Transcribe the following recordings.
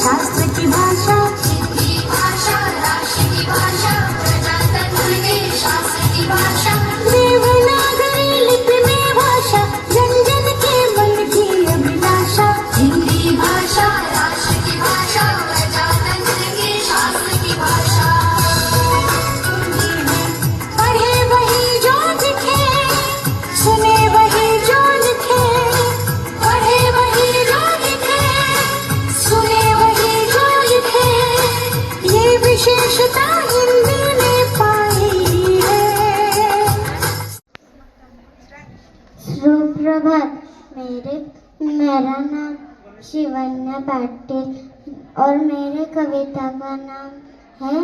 शास्त्र की भाषा, हिंदी भाषा राष्ट्र की भाषा, प्रजातंत्र के शास्त्र की भाषा, देवनागरी लिपि में भाषा, जन जन के मन की अभिलाषा। हिंदी भाषा राष्ट्र की भाषा, प्रजातंत्र के शास्त्र की भाषा। पढ़े वही जो लिखे, सुने वही जो लिखे, पढ़े वही जो लिखे, सुने वही जो लिखे, ये विशेषता हिंदी ने पाई है। सुप्रभात। मेरा नाम शिवन्या पाटिल और मेरे कविता का नाम है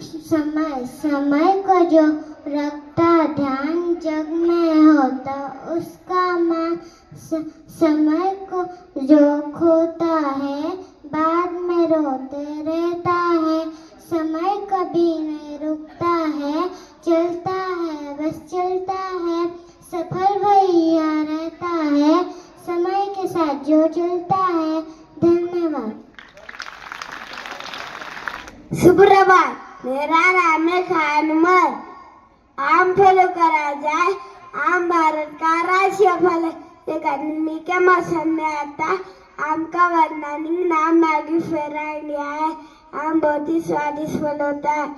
समय। समय को जो रखता ध्यान जग में होता उसका मान, समय को जो खोता है बाद में रोते रहता है। समय कभी नहीं रुकता है, चलता है बस चलता है, सफल भैया रहता है समय के साथ जो चलता है। धन्यवाद। सुप्रभात। मेरा नाम है खान उमर। आम फलों का राजा है, आम भारत का राष्ट्रीय फल है। ये गर्मी के मौसम में आता, आम का वैज्ञानिक नाम मैंगिफेरा इंडिया है। आम बहुत ही स्वादिष्ट फल होता है।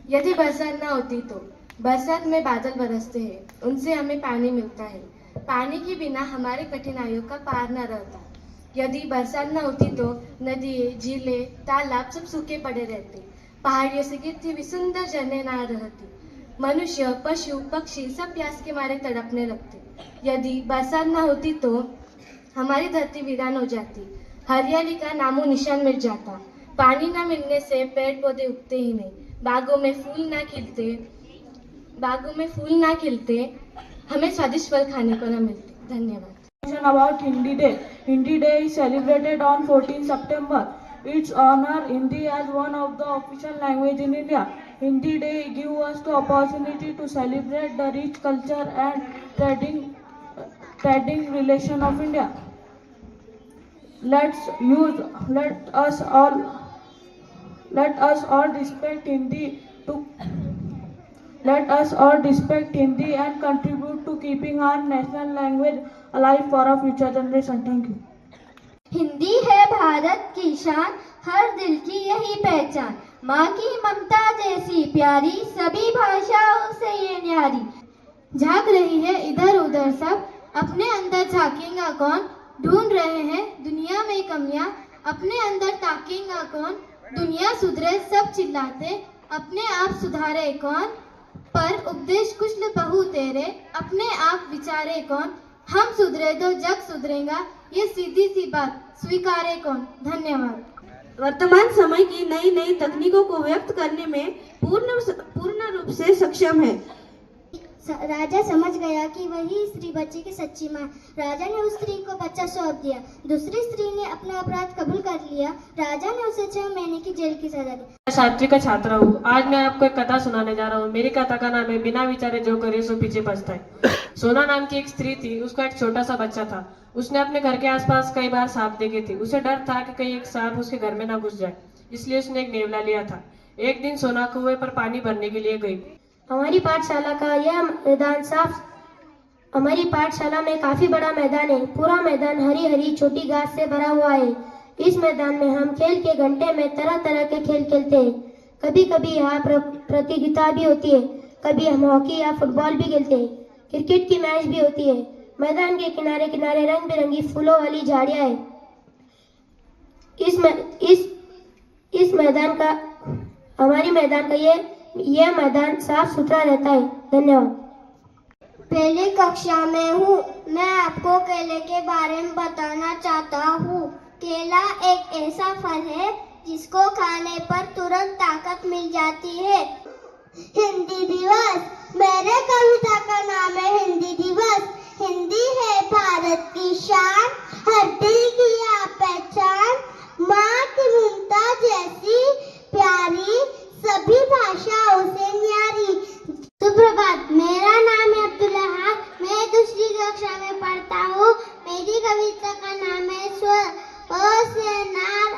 यदि बरसात न होती तो बरसात में बादल बरसते हैं, उनसे हमें पानी मिलता है। पानी के बिना हमारी कठिनाइयों का पार न रहता। यदि बरसात न होती तो नदियाँ, झीलें, तालाब सब सूखे पड़े रहते, पहाड़ियों से गिरती हुई सुंदर झरने ना रहती, मनुष्य, पशु, पक्षी सब प्यास के मारे तड़पने लगते। यदि बरसात न होती तो हमारी धरती वीरान हो जाती, हरियाली का नामो निशान मिट जाता। पानी न मिलने से पेड़ पौधे उगते ही नहीं, बागों में फूल ना खिलते, हमें स्वादिष्ट फल खाने को न मिलते। धन्यवाद। About Hindi Day. Hindi Day is celebrated on 14 September. It's honor Hindi as one of the official language in India. Hindi Day gives us the opportunity to celebrate the rich culture and trading relation of India. Let us all respect Hindi and contribute to keeping our national language alive for our future generation. Thank you. Hindi है भारत की शान, हर दिल की यही पहचान, माँ की ममता जैसी प्यारी, सभी भाषाओं से ये न्यारी। झांक रही है इधर उधर सब, अपने अंदर झांकेगा कौन, ढूंढ रहे हैं दुनिया में कमियां, अपने अंदर ताकेगा कौन, दुनिया सुधरे सब चिल्लाते, अपने आप सुधारे कौन, पर उपदेश कुछ न बहु तेरे, अपने आप विचारे कौन, हम सुधरे तो जग सुधरेगा, ये सीधी सी बात स्वीकारे कौन। धन्यवाद। वर्तमान समय की नई नई तकनीकों को व्यक्त करने में पूर्ण रूप से सक्षम है। राजा समझ गया कि वही स्त्री बच्चे की सच्ची माँ। राजा ने उस स्त्री को बच्चा सौंप दिया। दूसरी स्त्री ने अपना अपराध कबूल कर लिया। राजा ने उसे 6 महीने की जेल की सजा दी। मैं शास्त्री का छात्र हूँ। आज मैं आपको एक कथा सुनाने जा रहा हूँ। मेरी कथा का नाम है बिना विचारे जो करे सो पीछे पछताए। सोना नाम की एक स्त्री थी, उसका एक छोटा सा बच्चा था। उसने अपने घर के आसपास कई बार सांप देखे थे। उसे डर था कि कहीं एक सांप उसके घर में ना घुस जाए, इसलिए उसने एक नेवला लिया था। एक दिन सोना कुएं पर पानी भरने के लिए गई। हमारी पाठशाला में काफी बड़ा मैदान है। पूरा मैदान हरी हरी छोटी घास से भरा हुआ है। इस मैदान में हम खेल के घंटे में तरह तरह के खेल खेलते हैं। कभी कभी यहाँ प्रतियोगिता भी होती है। कभी हम हॉकी या फुटबॉल भी खेलते हैं। क्रिकेट की मैच भी होती है। मैदान के किनारे किनारे रंग बिरंगी फूलों वाली झाड़ियाँ हैं। यह मैदान साफ सुथरा रहता है। धन्यवाद। पहली कक्षा में हूँ। मैं आपको केले के बारे में बताना चाहता हूँ। केला एक ऐसा फल है जिसको खाने पर तुरंत ताकत मिल जाती है। हिंदी दिवस। मेरे कविता का नाम है हिंदी दिवस। हिंदी है भारत की शान, हर दिल की आप पहचान, माँ की ममता जैसी प्यारी, सभी भाषाओं से न्यारी। सुप्रभात। मेरा नाम है अब्दुल्ला। मैं दूसरी कक्षा में पढ़ता हूँ। मेरी कविता का नाम है स्वर। ओ से नार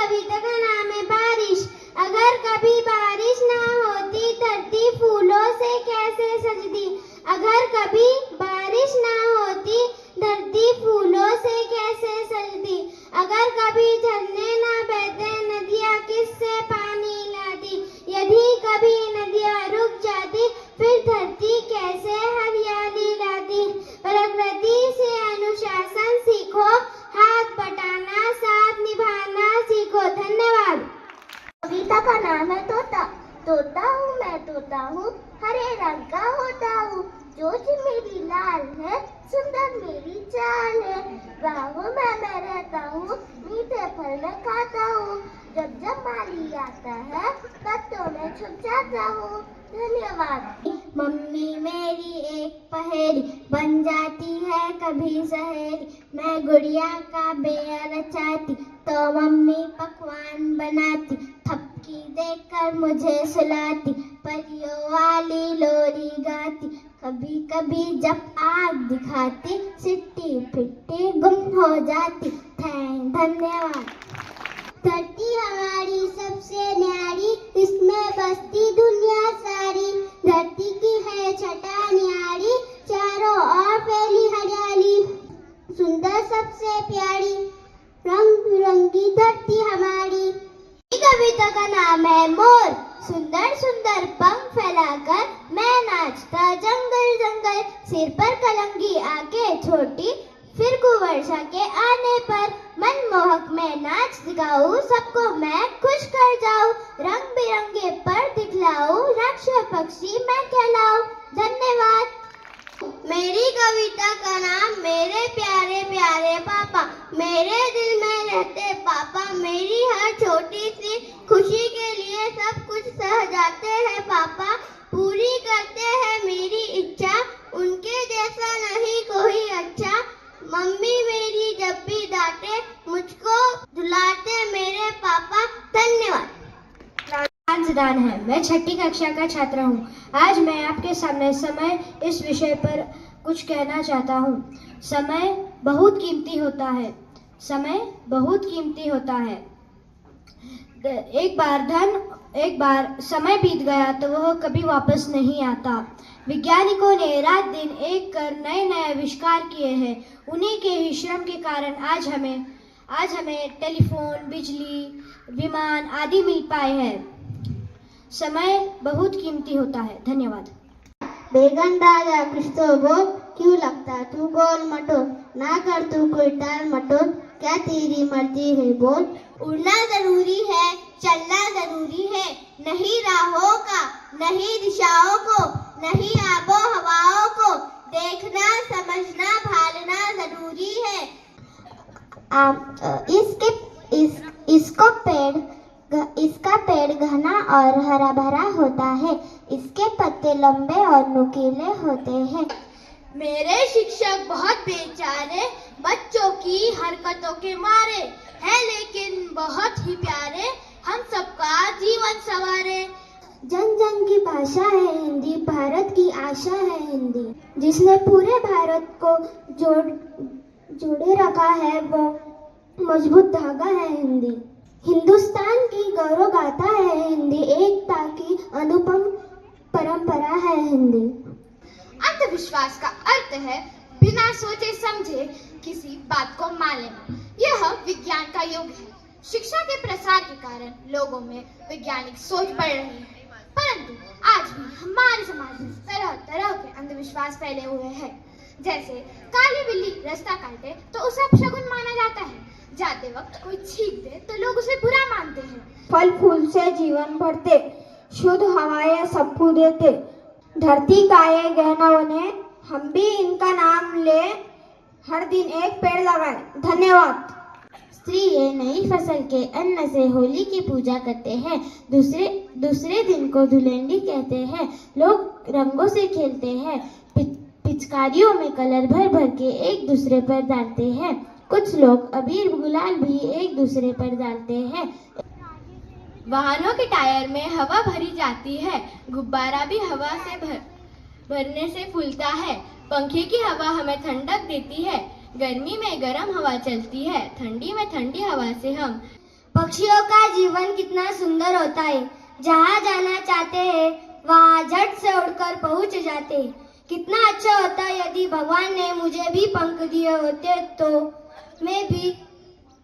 कविता का नाम है बारिश। अगर कभी बारिश ना होती धरती फूलों से कैसे सजती। अगर कभी बारिश ना होती धरती फूलों से कैसे सजती। अगर कभी झरने ना बहते नदियाँ किससे पानी लाती। यदि कभी नदियाँ रुक जाती फिर धरती कैसे हरियाली लाती। प्रकृति से अनुशासन सीखो, हाथ बटाना साथ निभाना सीखो। धन्यवाद। कविता का नाम है तोता। तोता हूँ मैं तोता हूँ, हरे रंग का होता हूँ। चोंच मेरी लाल है, सुंदर मेरी चाल है। बागों में मैं रहता हूँ, मीठे फल मैं खाता हूँ। जब जब माली आता है पत्तों में छुप जाता हूँ। धन्यवाद। मम्मी मेरी एक पहेली बन जाती है कभी सहेली। मैं गुड़िया का बेया रचाती तो मम्मी पकवान बनाती। थपकी देकर मुझे सुलाती, परियों वाली लोरी गाती। कभी कभी जब आग दिखाती सिट्टी पिट्टी गुम हो जाती। धन्यवाद। धरती हमारी सबसे न्यारी, इसमें बसती दुनिया सारी। धरती की है छटा न्यारी, चारों ओर फैली हरियाली। सुंदर सबसे प्यारी, रंग बिरंगी धरती हमारी। कविता का नाम है मोर। सुंदर सुंदर पंख फैलाकर मैं नाचता जंगल जंगल। सिर पर कलंगी आके छोटी, फिर कुवर्षा के आने पर मनमोहक मैं नाच दिखाऊं। सबको मैं खुश कर जाऊं, रंग बिरंगे पर दिखलाऊं। राक्षस पक्षी मैं कहलाऊं। धन्यवाद। मेरी कविता का नाम मेरे प्यारे प्यारे पापा। मेरे दिल में रहते पापा, मेरी हर छोटी सी खुशी के लिए सब कुछ सह जाते हैं पापा। पूरी करते हैं मेरी इच्छा, उनके जैसा नहीं कोई अच्छा। मम्मी मेरी जब भी डांटे मुझको दुलाते मेरे पापा। धन्यवाद। दान है। मैं छठी कक्षा का छात्र हूँ। आज मैं आपके सामने समय इस विषय पर कुछ कहना चाहता हूँ। समय बहुत कीमती होता है। समय बहुत कीमती होता है। एक बार समय बीत गया तो वह कभी वापस नहीं आता। वैज्ञानिकों ने रात दिन एक कर नए नए आविष्कार किए हैं। उन्हीं के ही श्रम के कारण आज हमें टेलीफोन, बिजली, विमान आदि मिल पाए हैं। समय बहुत कीमती होता है। धन्यवाद। बेगन दादा कुछ तो बोल, क्यों लगता तू गोल मटोल। ना कर तू कोई टाल मटोल, क्या तेरी मर्जी है बोल। उड़ना जरूरी है, चलना जरूरी है। नहीं राहों का, नहीं दिशाओं को, नहीं आबो हवाओं को। देखना समझना भालना जरूरी है। इसका पेड़ घना और हरा भरा होता है। इसके पत्ते लंबे और नुकीले होते हैं। मेरे शिक्षक बहुत बेचारे, बच्चों की हरकतों के मारे हैं, लेकिन बहुत ही प्यारे, हम सबका जीवन संवारे। जन जन की भाषा है हिंदी, भारत की आशा है हिंदी। जिसने पूरे भारत को जोड़े रखा है वो मजबूत धागा है हिंदी। हिंदुस्तान की गौरव गाथा है हिंदी, एकता की अनुपम परंपरा है हिंदी। अंधविश्वास का अर्थ है बिना सोचे समझे किसी बात को मान लेना। यह विज्ञान का युग है। शिक्षा के प्रसार के कारण लोगों में वैज्ञानिक सोच बढ़ रही है, परंतु आज भी हमारे समाज में तरह तरह के अंधविश्वास फैले हुए हैं। जैसे काली बिल्ली रास्ता काटे तो उसे अपशगुन माना जाता है। जाते वक्त कोई छींक दे तो लोग उसे बुरा मानते हैं। फल फूल से जीवन भरते, शुद्ध हवाएं सबको देते। धरती का ये गहना बने, हम भी इनका नाम ले, हर दिन एक पेड़ लगाए। धन्यवाद। स्त्री ये नई फसल के अन्न से होली की पूजा करते हैं। दूसरे दिन को धुलेंडी कहते हैं। लोग रंगों से खेलते हैं, पिचकारियों में कलर भर भर के एक दूसरे पर डालते हैं। कुछ लोग अबीर गुलाल भी एक दूसरे पर डालते हैं। वाहनों के टायर में हवा भरी जाती है। गुब्बारा भी हवा से भरने से फूलता है। पंखे की हवा हमें ठंडक देती है। गर्मी में गर्म हवा चलती है, ठंडी में ठंडी हवा से हम पक्षियों का जीवन कितना सुंदर होता है। जहाँ जाना चाहते हैं वहाँ झट से उड़कर पहुँच जाते हैं। कितना अच्छा होता यदि भगवान ने मुझे भी पंख दिए होते तो मैं भी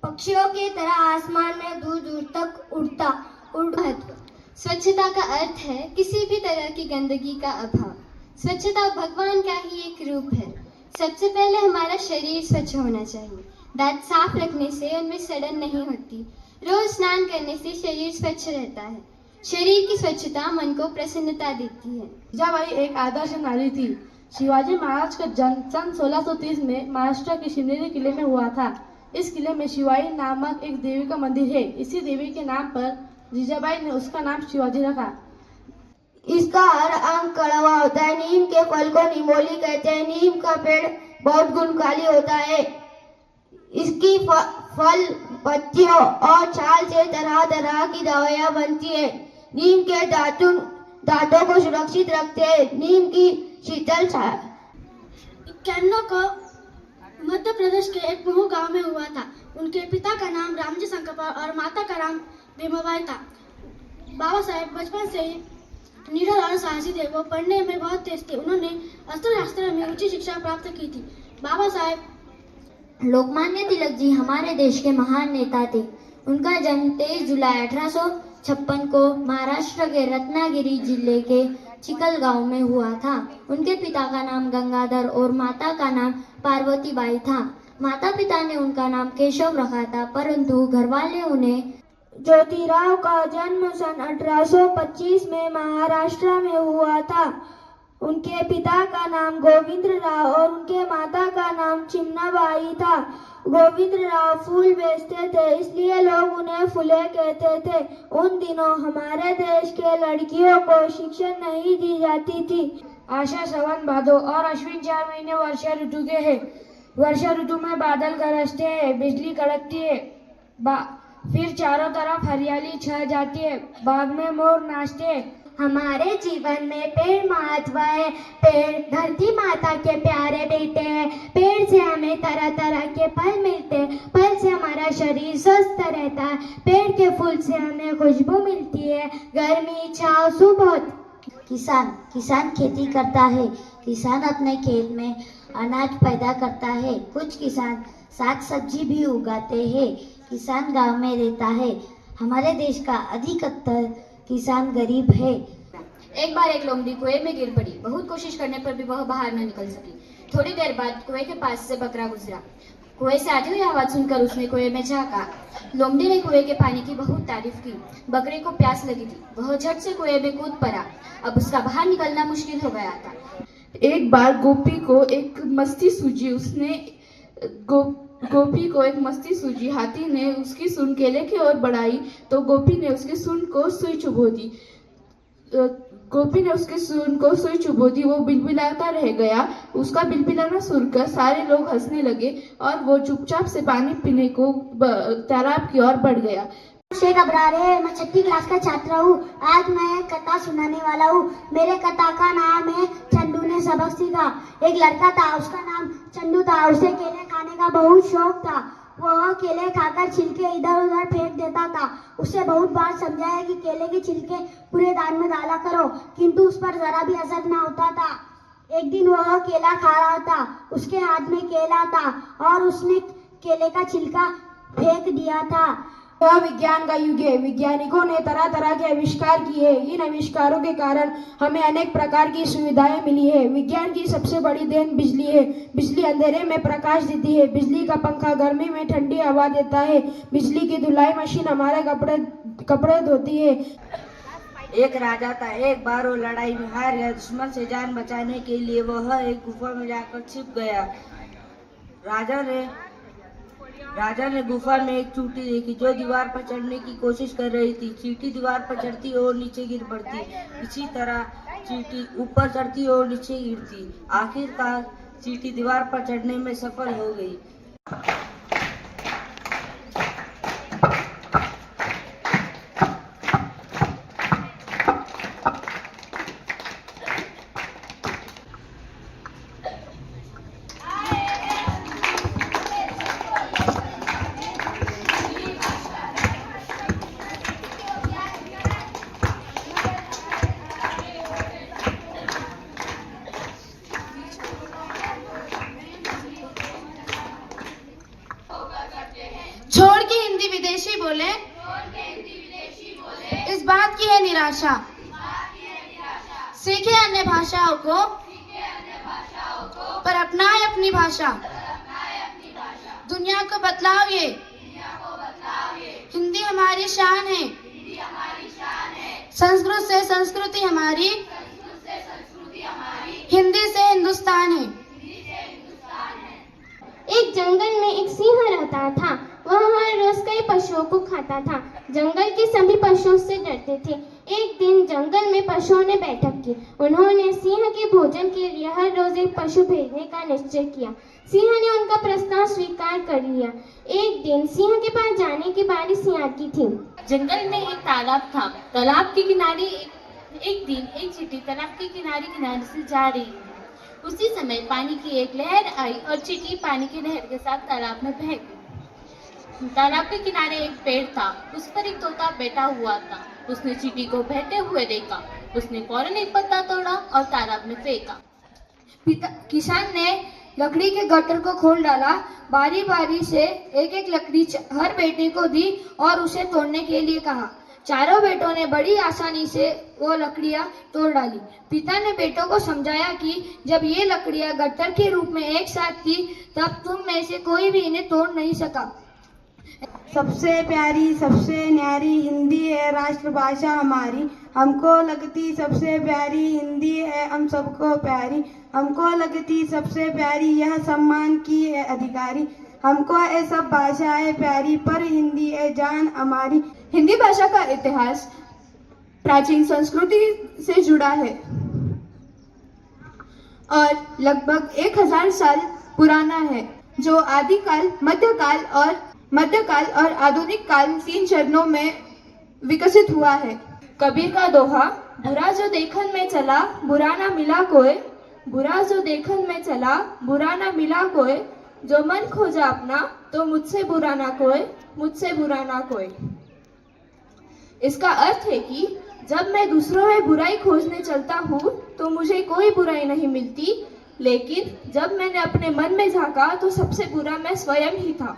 पक्षियों की तरह आसमान में दूर दूर तक उड़ता। स्वच्छता का अर्थ है किसी भी तरह की गंदगी का अभाव। स्वच्छता भगवान का ही एक रूप है। सबसे पहले हमारा शरीर स्वच्छ होना चाहिए। दांत साफ रखने से उनमें सड़न नहीं होती। रोज स्नान करने से शरीर स्वच्छ रहता है। शरीर की स्वच्छता मन को प्रसन्नता देती है। जीजाबाई एक आदर्श नारी थी। शिवाजी महाराज का जन्म सन 1630 में महाराष्ट्र के शिवनेरी किले में हुआ था। इस किले में शिवाई नामक एक देवी का मंदिर है। इसी देवी के नाम पर जीजाबाई ने उसका नाम शिवाजी रखा। इसका हर अंग कड़वा होता है। नीम के फल को निमोली कहते हैं। नीम का पेड़ बहुत गुणकारी होता है। इसकी फल, पत्तियों और छाल से तरह तरह की दवाइयाँ बनती है। नीम के दांतों को सुरक्षित रखते हैं। नीम की शीतल छाल। 91 को मध्य प्रदेश के एक महू गांव में हुआ था। उनके पिता का नाम रामजी शंकर और माता का नाम भीमाबाई था। बाबा साहेब बचपन से ही निडर और साहसी थे। वो पढ़ने में बहुत तेज थे। उन्होंने अस्त्र शास्त्र में उच्च शिक्षा प्राप्त की थी। बाबा साहेब लोकमान्य तिलक जी हमारे देश के महान नेता थे। उनका जन्म 23 जुलाई 1856 को महाराष्ट्र के रत्नागिरी जिले के चिकल गांव में हुआ था। उनके पिता का नाम गंगाधर और माता का नाम पार्वतीबाई था। माता पिता ने उनका नाम केशव रखा था, परंतु घरवाले उन्हें ज्योतिराव का जन्म सन 1825 में महाराष्ट्र में हुआ था। उनके पिता का नाम गोविंदराव और उनके माता का नाम चिमनाबाई था। गोविंदराव फूल बेचते थे, इसलिए लोग उन्हें फूले कहते थे। उन दिनों हमारे देश के लड़कियों को शिक्षा नहीं दी जाती थी। आषाढ़, सावन, भादो और अश्विन 4 महीने वर्षा ऋतु के हैं। वर्षा ऋतु में बादल गरजते हैं, बिजली कड़कती है, फिर चारों तरफ हरियाली छा जाती है, बाग में मोर नाचते हैं। हमारे जीवन में पेड़ महत्व है। पेड़ धरती माता के प्यारे बेटे हैं। पेड़ से हमें तरह तरह के फल मिलते हैं। फल से हमारा शरीर स्वस्थ रहता है। पेड़ के फूल से हमें खुशबू मिलती है। गर्मी, छांव, सुबह। किसान खेती करता है। किसान अपने खेत में अनाज पैदा करता है। कुछ किसान साग सब्जी भी उगाते हैं। किसान गांव में रहता है। हमारे देश का अधिकतर किसान गरीब है। एक बार एक लोमड़ी कुएं में गिर पड़ी। बहुत कोशिश करने पर भी वह बाहर न निकल सकी। थोड़ी देर बाद कुएं के पास से बकरा गुजरा। कुएं से आती हुई आवाज सुनकर उसने कुएं में झांका। लोमड़ी ने कुएं के पानी की बहुत तारीफ की। बकरे को प्यास लगी थी। वह झट से कुएं में कूद पड़ा। अब उसका बाहर निकलना मुश्किल हो गया था। एक बार गोपी को एक मस्ती सूझी। हाथी ने उसकी सूंड केले की ओर बढ़ाई तो गोपी ने उसकी सूंड को सुई चुभो दी। वो बिलबिलाता रह गया। उसका बिलबिलाना सुनकर सारे लोग हंसने लगे और वो चुपचाप से पानी पीने को तालाब की ओर बढ़ गया। से घबरा रहे। मैं 6ठी क्लास का छात्र हूँ। आज मैं कथा सुनाने वाला हूँ। मेरे कथा का नाम है चंदू ने सबक सीखा। एक लड़का था, उसका नाम चंदू था। उसे केले खाने का बहुत शौक था। वह केले खाकर छिलके इधर उधर फेंक देता था। उसे बहुत बार समझाया कि केले के छिलके पूरे दान में डाला करो, किंतु उस पर जरा भी असर न होता था। एक दिन वह केला खा रहा था। उसके हाथ में केला था और उसने केले का छिलका फेंक दिया था। यह विज्ञान का युग है। वैज्ञानिकों ने तरह तरह के आविष्कार किए। इन आविष्कारों के कारण हमें अनेक प्रकार की सुविधाएं मिली है। विज्ञान की सबसे बड़ी देन बिजली है। बिजली अंधेरे में प्रकाश देती है। बिजली का पंखा गर्मी में ठंडी हवा देता है। बिजली की धुलाई मशीन हमारे कपड़े धोती है। एक राजा था। एक बार वो लड़ाई में हार गया। दुश्मन से जान बचाने के लिए वह एक गुफा में जाकर छिप गया। राजा ने गुफा में एक चींटी देखी जो दीवार पर चढ़ने की कोशिश कर रही थी। चींटी दीवार पर चढ़ती और नीचे गिर पड़ती। इसी तरह चींटी ऊपर चढ़ती और नीचे गिरती। आखिरकार चींटी दीवार पर चढ़ने में सफल हो गई। बोले, इस बात की है निराशा। सीखे अन्य भाषाओं को, पर अपनाए अपनी भाषा। दुनिया को बतलाओ ये, हिंदी हमारी शान है। संस्कृत से संस्कृति हमारी, हिंदी से हिंदुस्तान है। एक जंगल में एक सिंह रहता था। वह हर रोज कई पशुओं को खाता था। जंगल के सभी पशु उससे डरते थे। एक दिन जंगल में पशुओं ने बैठक की। उन्होंने सिंह के भोजन के लिए हर रोज एक पशु भेजने का निश्चय किया। सिंह ने उनका प्रस्ताव स्वीकार कर लिया। एक दिन सिंह के पास जाने की बारी सिंह की थी। जंगल में एक तालाब था। तालाब के किनारे एक दिन एक चींटी तालाब के किनारे से जा रही थी। उसी समय पानी की एक लहर आई और चींटी पानी की लहर के साथ तालाब में बह गई। तालाब के किनारे एक पेड़ था। उस पर एक तोता बैठा हुआ था। उसने चींटी को बहते हुए देखा। उसने फौरन एक पत्ता तोड़ा और तालाब में फेंका। किसान ने लकड़ी के गट्टर को खोल डाला। बारी बारी से एक एक लकड़ी हर बेटे को दी और उसे तोड़ने के लिए कहा। चारों बेटों ने बड़ी आसानी से वो लकड़ियां तोड़ डाली। पिता ने बेटों को समझाया कि जब ये लकड़ियां गट्टर के रूप में एक साथ थी, तब तुम में से कोई भी इन्हें तोड़ नहीं सका। सबसे प्यारी सबसे न्यारी हिंदी है राष्ट्रभाषा हमारी। हमको लगती सबसे प्यारी हिंदी है हम सबको प्यारी। हमको लगती सबसे प्यारी यह सम्मान की है अधिकारी। हमको ये सब भाषाएं प्यारी पर हिंदी है जान हमारी। हिंदी भाषा का इतिहास प्राचीन संस्कृति से जुड़ा है और लगभग 1000 साल पुराना है, जो आदिकाल, मध्यकाल और आधुनिक काल 3 चरणों में विकसित हुआ है। कबीर का दोहा, बुरा जो देखन में चला बुरा ना मिला कोई, बुरा जो देखन में चला बुरा ना मिला कोई, जो मन खोजा अपना तो मुझसे बुरा ना कोई, मुझसे बुरा ना कोई। इसका अर्थ है कि जब मैं दूसरों में बुराई खोजने चलता हूँ तो मुझे कोई बुराई नहीं मिलती, लेकिन जब मैंने अपने मन में झांका तो सबसे बुरा मैं स्वयं ही था।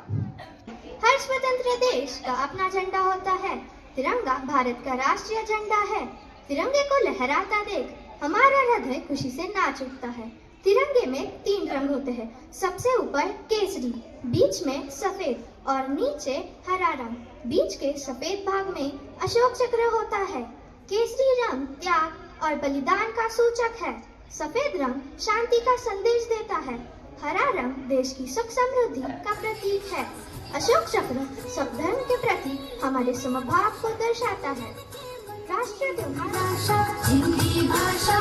हर स्वतंत्र देश का अपना झंडा होता है। तिरंगा भारत का राष्ट्रीय झंडा है। तिरंगे को लहराता देख हमारा हृदय खुशी से नाच उठता है। तिरंगे में 3 रंग होते हैं। सबसे ऊपर केसरी, बीच में सफेद और नीचे हरा रंग। बीच के सफेद भाग में अशोक चक्र होता है। केसरी रंग त्याग और बलिदान का सूचक है। सफेद रंग शांति का संदेश देता है। हरा रंग देश की सुख समृद्धि का प्रतीक है। अशोक चक्र सब धर्म के प्रति हमारे समभाव को दर्शाता है। राष्ट्रीय त्योहार हिंदी भाषा